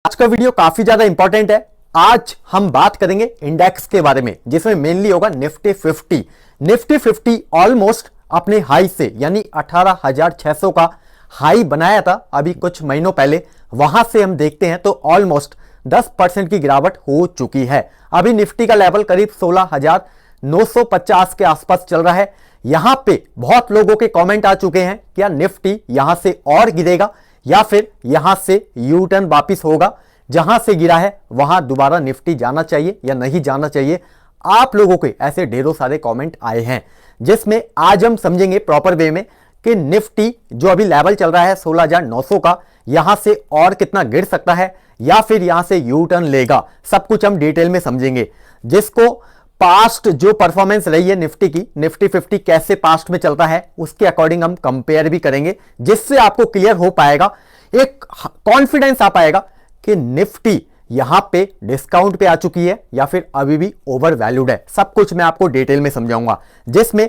आज का वीडियो काफी ज्यादा इंपॉर्टेंट है। आज हम बात करेंगे इंडेक्स के बारे में, जिसमें मेनली होगा निफ्टी 50। निफ्टी 50 ऑलमोस्ट अपने हाई से यानी 18,600 का हाई बनाया था अभी कुछ महीनों पहले। वहां से हम देखते हैं तो ऑलमोस्ट 10% की गिरावट हो चुकी है। अभी निफ्टी का लेवल करीब 16,950 के आसपास चल रहा है। यहां पे बहुत लोगों के कमेंट आ चुके हैं क्या निफ्टी यहां से और गिरेगा या फिर यहां से यू टर्न वापिस होगा, जहां से गिरा है वहां दोबारा निफ्टी जाना चाहिए या नहीं जाना चाहिए। आप लोगों के ऐसे ढेरों सारे कमेंट आए हैं, जिसमें आज हम समझेंगे प्रॉपर वे में कि निफ्टी जो अभी लेवल चल रहा है 16,900 का, यहां से और कितना गिर सकता है या फिर यहां से यू टर्न लेगा। सब कुछ हम डिटेल में समझेंगे। जिसको पास्ट जो परफॉर्मेंस रही है निफ्टी की, निफ्टी 50 कैसे पास्ट में चलता है उसके अकॉर्डिंग हम कंपेयर भी करेंगे, जिससे आपको क्लियर हो पाएगा, एक कॉन्फिडेंस आ पाएगा कि निफ्टी यहां पे डिस्काउंट पे आ चुकी है या फिर अभी भी ओवर वैल्यूड है। सब कुछ मैं आपको डिटेल में समझाऊंगा, जिसमें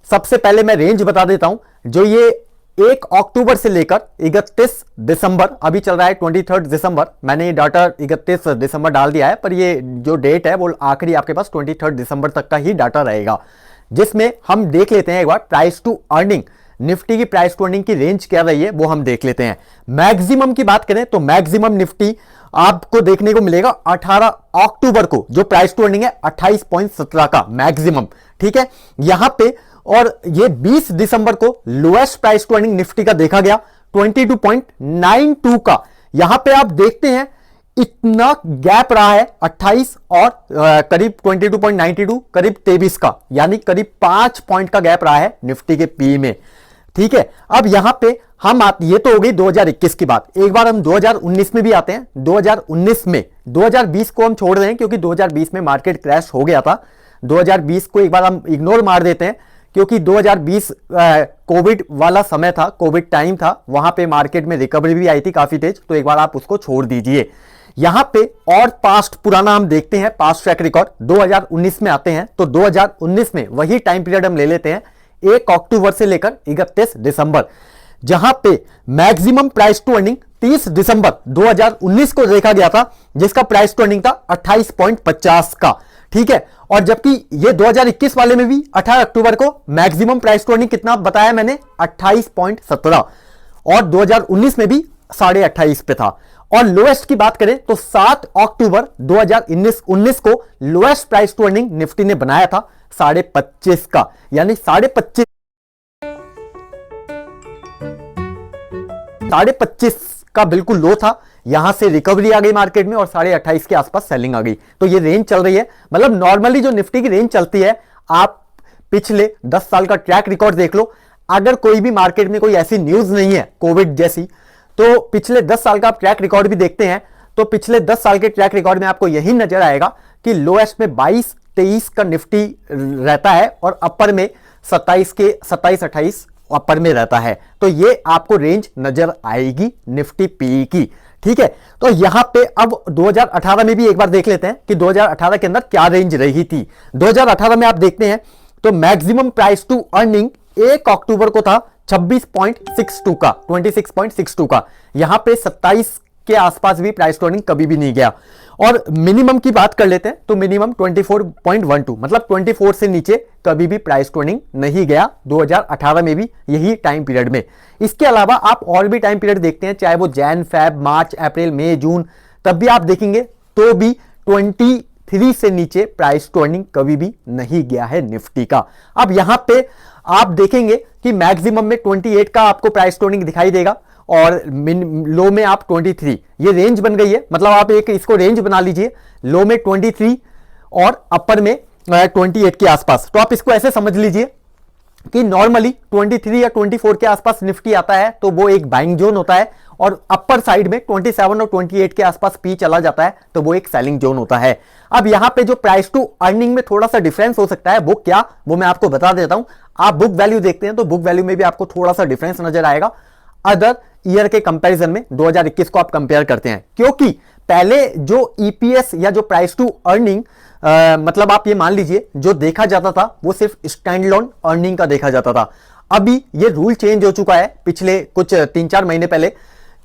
सबसे पहले मैं रेंज बता देता हूं। जो ये 1 अक्टूबर से लेकर 31 दिसंबर, अभी चल रहा है 23 दिसंबर, मैंने ये डाटा 31 दिसंबर डाल दिया है, पर ये जो डेट है वो आखिरी आपके पास 23 दिसंबर तक का ही डाटा रहेगा। जिसमें हम देख लेते हैं एक बार प्राइस टू अर्निंग, निफ्टी की प्राइस टू अर्निंग की रेंज क्या रही है वो हम देख लेते हैं। मैक्सिमम की बात करें तो मैक्सिमम निफ्टी आपको देखने को मिलेगा 18 अक्टूबर को, जो प्राइस टू अर्निंग है 28.17 का मैक्सिमम, ठीक है यहां पे। और ये 20 दिसंबर को lowest price to earning Nifty का देखा गया 22.92 का। यहां पे आप देखते हैं इतना गैप रहा है 28 और करीब 22.92 करीब 23 का, यानी करीब 5 पॉइंट का गैप रहा है निफ्टी के पी में, ठीक है। अब यहां पे हम ये तो हो गई 2021 की बात। एक बार हम 2019 में भी आते हैं। 2019 में 2020 को हम छोड़ रहे हैं क्योंकि 2020 में मार्केट क्रैश हो गया था। 2020 को एक बार हम इग्नोर मार देते हैं क्योंकि 2020 कोविड वाला समय था, कोविड टाइम था, वहां पे मार्केट में रिकवरी भी आई थी काफी तेज, तो एक बार आप उसको छोड़ दीजिए। यहां पे और पास्ट पुराना हम देखते हैं, पास्ट ट्रैक रिकॉर्ड 2019 में आते हैं, तो 2019 में वही टाइम पीरियड हम ले लेते हैं 1 अक्टूबर से लेकर 31 दिसंबर, जहां पे मैक्सिमम प्राइस टू अर्निंग 30 दिसंबर 2019 को देखा गया था, जिसका प्राइस टू अर्निंग था 28.50 का, ठीक है। और जबकि ये 2021 वाले में भी 18 अक्टूबर को मैक्सिमम प्राइस टू अर्निंग कितना बताया मैंने 28.17, और 2019 में भी 28.5 पे था। और लोएस्ट की बात करें तो 7 अक्टूबर 2019 को lowest price to earning Nifty ने बनाया था 25.5 का, यानी 25.5 का बिल्कुल लो था। यहां से रिकवरी आ गई मार्केट में और 28.5 के आसपास सेलिंग आ गई। तो ये रेंज चल रही है, मतलब नॉर्मली जो निफ्टी की रेंज चलती है, आप पिछले 10 साल का ट्रैक रिकॉर्ड देख लो। अगर कोई भी मार्केट में कोई ऐसी न्यूज नहीं है कोविड जैसी, तो पिछले 10 साल का आप ट्रैक रिकॉर्ड भी देखते हैं तो पिछले 10 साल के ट्रैक रिकॉर्ड में आपको यही नजर आएगा कि लोएस्ट में 22-23 का निफ्टी रहता है और अपर में 27-28 अपर में रहता है। तो ये आपको रेंज नजर आएगी निफ्टी पी की, ठीक है। तो यहां पे अब 2018 में भी एक बार देख लेते हैं कि 2018 के अंदर क्या रेंज रही थी। 2018 में आप देखते हैं तो मैक्सिमम प्राइस टू अर्निंग 1 अक्टूबर को था 26.62 का, 26.62 का। यहां पे 27 के आसपास भी प्राइस टू अर्निंग कभी भी नहीं गया। और मिनिमम की बात कर लेते हैं तो मिनिमम 24.12, मतलब 24 से नीचे कभी भी प्राइस टू अर्निंग नहीं गया 2018 में भी यही टाइम पीरियड में। इसके अलावा आप और भी टाइम पीरियड देखते हैं, चाहे वो जैन, फेब, मार्च, अप्रैल, मई, जून, तब भी आप देखेंगे तो भी 23 से नीचे प्राइस टू अर्निंग कभी भी नहीं गया है निफ्टी का। अब यहां पे आप देखेंगे कि मैक्सिमम में 28 का आपको प्राइस टू अर्निंग दिखाई देगा और लो में आप 23, ये रेंज बन गई है। मतलब आप एक इसको रेंज बना लीजिए, लो में 23 और अपर में 28 के आसपास। तो आप इसको ऐसे समझ लीजिए कि नॉर्मली 23 या 24 के आसपास निफ्टी आता है तो वो एक बाइंग जोन होता है, और अपर साइड में 27 और 28 के आसपास पी चला जाता है तो वो एक सेलिंग जोन होता है। अब यहां पे जो प्राइस टू अर्निंग में थोड़ा सा डिफरेंस हो सकता है, वो क्या, वो मैं आपको बता देता हूं। आप बुक वैल्यू देखते हैं तो बुक वैल्यू में भी आपको थोड़ा सा डिफरेंस नजर आएगा अदर ईयर के कंपैरिजन में। 2021 को आप कंपेयर करते हैं, क्योंकि पहले जो ईपीएस या जो प्राइस टू अर्निंग मतलब आप ये मान लीजिए जो देखा जाता था वो सिर्फ स्टैंड लोन अर्निंग का देखा जाता था। अभी ये रूल चेंज हो चुका है पिछले कुछ 3-4 महीने पहले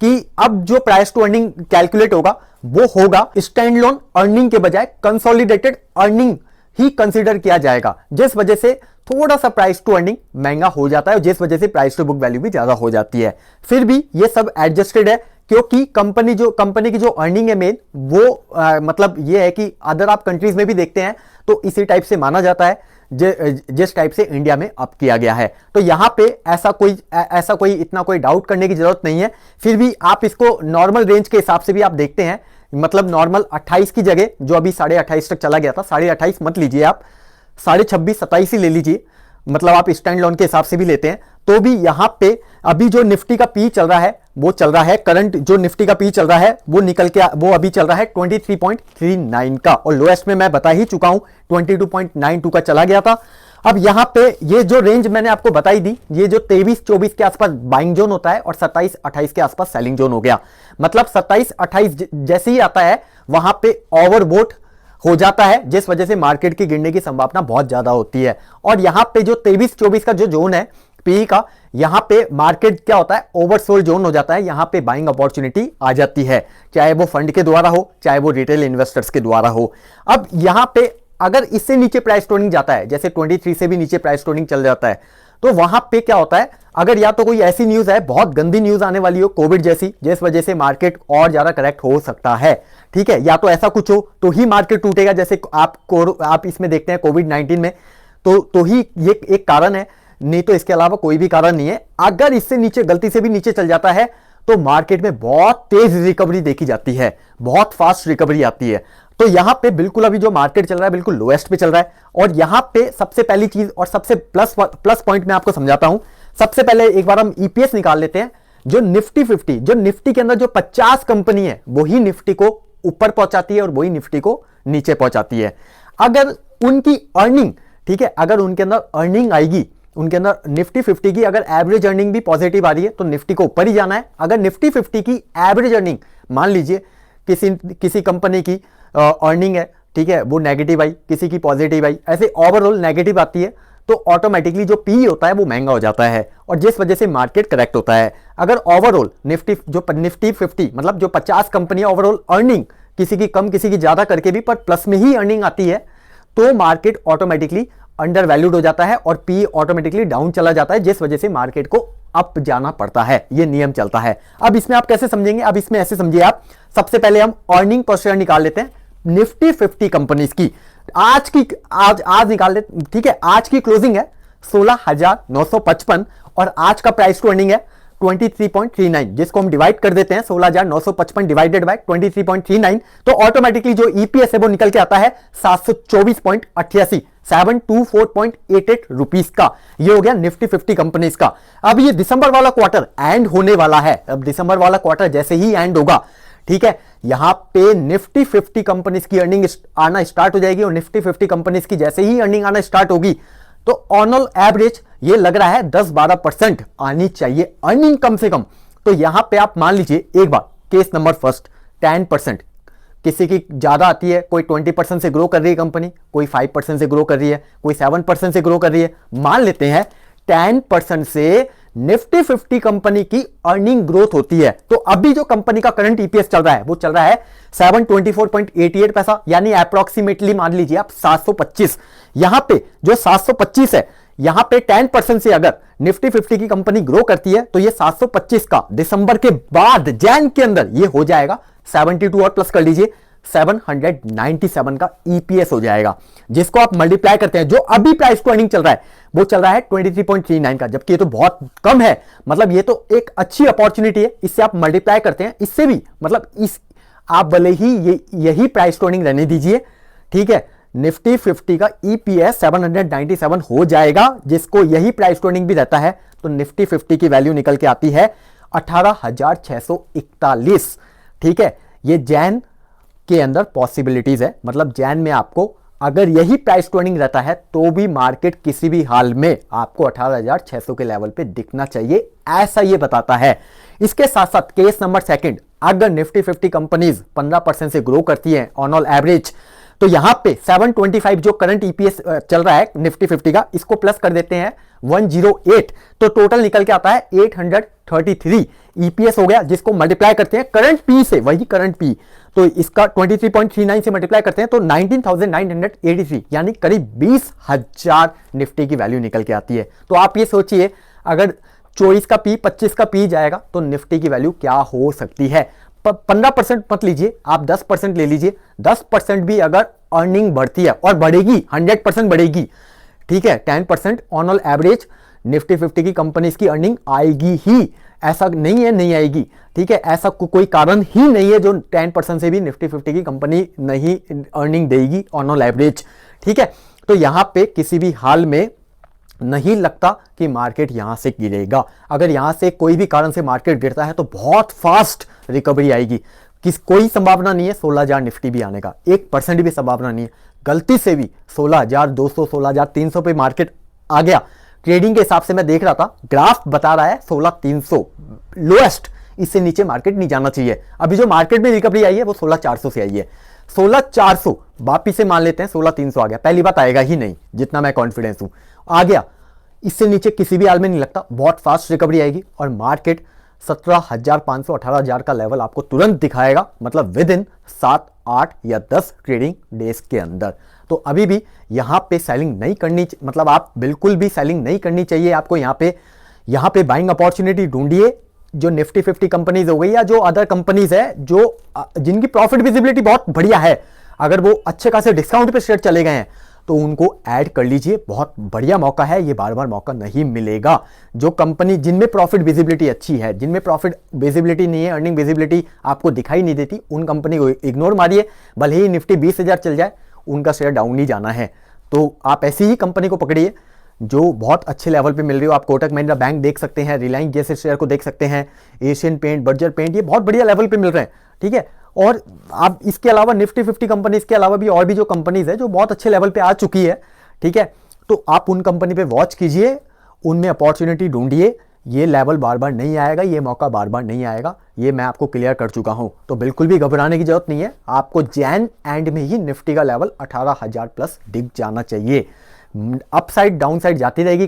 कि अब जो प्राइस टू अर्निंग कैलकुलेट होगा वो होगा स्टैंड लोन अर्निंग के बजाय कंसोलिडेटेड अर्निंग ही कंसीडर किया जाएगा, जिस वजह से थोड़ा सा प्राइस टू अर्निंग महंगा हो जाता है और जिस वजह से प्राइस टू बुक वैल्यू भी ज्यादा हो जाती है। फिर भी ये सब एडजस्टेड है क्योंकि कंपनी की जो अर्निंग है मेन वो मतलब ये है कि अदर आप कंट्रीज में भी देखते हैं तो इसी टाइप से माना जाता है जिस टाइप से इंडिया में अप किया गया है। तो यहां पे ऐसा कोई इतना कोई डाउट करने की जरूरत नहीं है। फिर भी आप इसको नॉर्मल रेंज के हिसाब से भी आप देखते हैं, मतलब नॉर्मल 28 की जगह जो अभी 28.5 तक चला गया था, 28.5 मत लीजिए आप, 26.5 27 ही ले लीजिए, मतलब आप स्टैंड लोन के हिसाब से भी लेते हैं तो भी यहां पे अभी जो निफ्टी का पी चल रहा है वो चल रहा है, करंट जो निफ्टी का पी चल रहा है वो अभी चल रहा है 23.39 का, और लोएस्ट में मैं बता ही चुका हूं 22.92 का चला गया था। अब यहां पे ये जो रेंज मैंने आपको बताई दी, ये जो 23-24 के आसपास बाइंग जोन होता है और 27-28 के आसपास सेलिंग जोन हो गया, मतलब 27-28 जैसे ही आता है वहां पे ओवरबोट हो जाता है, जिस वजह से मार्केट की गिरने की संभावना बहुत ज्यादा होती है। और यहां पे जो 23-24 का जो जोन है पी का, यहां पे मार्केट क्या होता है, ओवरसोल्ड जोन हो जाता है, यहां पे बाइंग अपॉर्चुनिटी आ जाती है, चाहे वो फंड के द्वारा हो चाहे वो रिटेल इन्वेस्टर्स के द्वारा हो। अब यहां पे अगर इससे नीचे प्राइस टोनिंग जाता है, जैसे 23 से भी नीचे प्राइस टोनिंग चल जाता है, तो वहां पे क्या होता है, अगर या तो कोई ऐसी न्यूज है, बहुत गंदी न्यूज आने वाली हो कोविड जैसी, जिस वजह से मार्केट और ज्यादा करेक्ट हो सकता है, ठीक है, या तो ऐसा कुछ हो तो ही मार्केट टूटेगा, जैसे आप इसमें देखते हैं कोविड-19 में, तो ही ये एक कारण है, नहीं तो इसके अलावा कोई भी कारण नहीं है। अगर इससे नीचे गलती से भी नीचे चल जाता है तो मार्केट में बहुत तेज रिकवरी देखी जाती है, बहुत फास्ट रिकवरी आती है। तो यहां पे बिल्कुल अभी जो मार्केट चल रहा है बिल्कुल लोएस्ट पे चल रहा है। और यहां पे सबसे पहली चीज और सबसे प्लस पॉइंट मैं आपको समझाता हूं। सबसे पहले एक बार हम ईपीएस निकाल लेते हैं। जो निफ्टी 50, जो निफ्टी के अंदर जो 50 कंपनी है वही निफ्टी को ऊपर पहुंचाती है और वही निफ्टी को नीचे पहुंचाती है। अगर उनकी अर्निंग, ठीक है, अगर उनके अंदर अर्निंग आएगी, उनके अंदर निफ्टी 50 की अगर एवरेज अर्निंग भी पॉजिटिव आ रही है तो निफ्टी को ऊपर ही जाना है। अगर निफ्टी 50 की एवरेज अर्निंग, मान लीजिए किसी कंपनी की अर्निंग है, ठीक है, वो नेगेटिव आई, किसी की पॉजिटिव आई, ऐसे ओवरऑल नेगेटिव आती है तो ऑटोमेटिकली जो पी होता है वो महंगा हो जाता है और जिस वजह से मार्केट करेक्ट होता है। अगर ओवरऑल निफ्टी 50 मतलब जो 50 कंपनी ओवरऑल अर्निंग किसी की कम किसी की ज्यादा करके भी पर प्लस में ही अर्निंग आती है तो मार्केट ऑटोमेटिकली अंडर वैल्यूड हो जाता है और पी ऑटोमेटिकली डाउन चला जाता है, जिस वजह से मार्केट को अप जाना पड़ता है। ये नियम चलता है। अब इसमें आप कैसे समझेंगे, अब इसमें ऐसे समझिए आप, सबसे पहले हम अर्निंग पर शेयर निकाल लेते हैं निफ्टी 50 कंपनीज की। आज निकाल लेते, ठीक है। आज की क्लोजिंग है 16,955 और आज का प्राइस टू अर्निंग है 23.39, जिसको हम डिवाइड कर देते हैं 16,955 डिवाइडेड बाय 23.39, तो ऑटोमेटिकली जो ईपीएस है वो निकल के आता है 724.88, 724.88 रुपीस का। ये हो गया निफ्टी 50 कंपनीज का। अब ये दिसंबर वाला क्वार्टर एंड होने वाला है। अब दिसंबर वाला क्वार्टर जैसे ही एंड होगा, ठीक है, यहां पे निफ्टी 50 कंपनीज की अर्निंग आना स्टार्ट हो जाएगी और निफ्टी 50 कंपनीज की जैसे ही अर्निंग आना स्टार्ट होगी तो ऑन एवरेज ये लग रहा है 10-12% आनी चाहिए अर्निंग कम से कम। तो यहां पे आप मान लीजिए एक बार केस नंबर फर्स्ट 10%, किसी की ज्यादा आती है, कोई 20% से ग्रो कर रही है कंपनी, कोई 5% से ग्रो कर रही है, कोई 7% से ग्रो कर रही है। मान लेते हैं 10% से निफ्टी 50 कंपनी की अर्निंग ग्रोथ होती है तो अभी जो कंपनी का करंट ईपीएस चल रहा है वो चल रहा है 724.88 पैसा, यानी अप्रोक्सीमेटली मान लीजिए आप 725। यहां पे जो 725 है, यहां पे 10% से अगर निफ्टी 50 की कंपनी ग्रो करती है तो ये 725 का दिसंबर के बाद जैन के अंदर ये हो जाएगा 72 और प्लस कर लीजिए 797 का ईपीएस हो जाएगा, जिसको आप मल्टीप्लाई करते हैं। जो अभी प्राइस टू अर्निंग चल रहा है वो चल रहा है 23.39 का, जबकि ये तो बहुत कम है। मतलब ये तो एक अच्छी अपॉर्चुनिटी है, इससे आप मल्टीप्लाई करते हैं, इससे भी मतलब इस आप भले ही यही प्राइस टू अर्निंग रहने दीजिए, ठीक है, निफ्टी 50 का ईपीएस 797 हो जाएगा, जिसको यही प्राइस टू अर्निंग भी रहता है तो निफ्टी 50 की वैल्यू निकल के आती है 18,641, ठीक है। ये जैन के अंदर पॉसिबिलिटीज है, मतलब जैन में आपको अगर यही प्राइस टू अर्निंग रहता है तो भी मार्केट किसी भी हाल में आपको 18,600 के लेवल पे दिखना चाहिए, ऐसा ये बताता है। इसके साथ साथ केस नंबर सेकंड, अगर निफ्टी 50 कंपनीज 15% से ग्रो करती है ऑन ऑल एवरेज तो यहां पे 725 जो करंट ईपीएस चल रहा है निफ्टी 50 का, इसको प्लस कर देते हैं 108 तो टोटल निकल के आता है 33 ईपीएस हो गया, जिसको मल्टीप्लाई करते हैं करंट पी से, वही करंट पी, तो इसका 23.39 से मल्टीप्लाई करते हैं तो 19,983 यानी करीब 20,000 निफ्टी की वैल्यू निकल के आती है। तो आप ये सोचिए अगर 24 का पी 25 का पी जाएगा तो निफ्टी की वैल्यू क्या हो सकती है। 15% मत लीजिए आप, 10% ले लीजिए। 10% भी अगर अर्निंग बढ़ती है और बढ़ेगी, 100% बढ़ेगी, ठीक है, 10% ऑन ऑल एवरेज निफ्टी 50 की कंपनीज की अर्निंग आएगी ही, ऐसा नहीं है नहीं आएगी, ठीक है, ऐसा कोई कारण ही नहीं है जो 10% से भी निफ्टी 50 की कंपनी नहीं अर्निंग देगी ऑन ऑल एवरेज, ठीक है। तो यहां पे किसी भी हाल में नहीं लगता कि मार्केट यहां से गिरेगा। अगर यहां से कोई भी कारण से मार्केट गिरता है तो बहुत फास्ट रिकवरी आएगी, कोई संभावना नहीं है 16,000 निफ्टी भी आने का, 1% भी संभावना नहीं है। गलती से भी 16,200 16,300 पे मार्केट आ गया, ट्रेडिंग के हिसाब से मैं देख रहा था, ग्राफ बता रहा है 16,300 लोएस्ट, इससे नीचे मार्केट नहीं जाना चाहिए। अभी जो मार्केट में रिकवरी आई है वो 16,400 से आई है, 16,400 वापिस से मान लेते हैं 16,300 आ गया, पहली बात आएगा ही नहीं, जितना मैं कॉन्फिडेंस हूं आ गया, इससे नीचे किसी भी हाल में नहीं लगता, बहुत फास्ट रिकवरी आएगी और मार्केट 17,500 18,000 का लेवल आपको तुरंत दिखाएगा, मतलब विद इन 7 8 या 10 ट्रेडिंग डेज के अंदर। तो अभी भी यहां पे सेलिंग नहीं करनी, मतलब आप बिल्कुल भी सेलिंग नहीं करनी चाहिए आपको। यहां पे बाइंग अपॉर्चुनिटी ढूंढिए, जो निफ्टी 50 कंपनीज हो गई या जो अदर कंपनीज है जो जिनकी प्रॉफिट विजिबिलिटी बहुत बढ़िया है, अगर वो अच्छे खासे डिस्काउंट पे शेयर चले गए हैं तो उनको ऐड कर लीजिए, बहुत बढ़िया मौका है, ये बार बार मौका नहीं मिलेगा। जो कंपनी जिनमें प्रॉफिट विजिबिलिटी अच्छी है, जिनमें प्रॉफिट विजिबिलिटी नहीं है, अर्निंग विजिबिलिटी आपको दिखाई नहीं देती, उन कंपनी को इग्नोर मारिए, भले ही निफ्टी 20,000 चल जाए, उनका शेयर डाउन नहीं जाना है। तो आप ऐसी ही कंपनी को पकड़िए जो बहुत अच्छे लेवल पे मिल रही हो। आप कोटक महिंद्रा बैंक देख सकते हैं, रिलायंस जैसे शेयर को देख सकते हैं, एशियन पेंट, बर्जर पेंट, ये बहुत बढ़िया लेवल पे मिल रहे हैं, ठीक है। और आप इसके अलावा निफ्टी 50 कंपनीज के अलावा भी और भी जो कंपनीज है जो बहुत अच्छे लेवल पे आ चुकी है, ठीक है, तो आप उन कंपनी पे वॉच कीजिए, उनमें अपॉर्चुनिटी ढूंढिए। ये लेवल बार बार नहीं आएगा, ये मौका बार बार नहीं आएगा, ये मैं आपको क्लियर कर चुका हूं। तो बिल्कुल भी घबराने की जरूरत नहीं है, आपको जैन एंड में ही निफ्टी का लेवल 18,000 प्लस दिख जाना चाहिए। अपसाइड डाउन साइड जाती रहेगी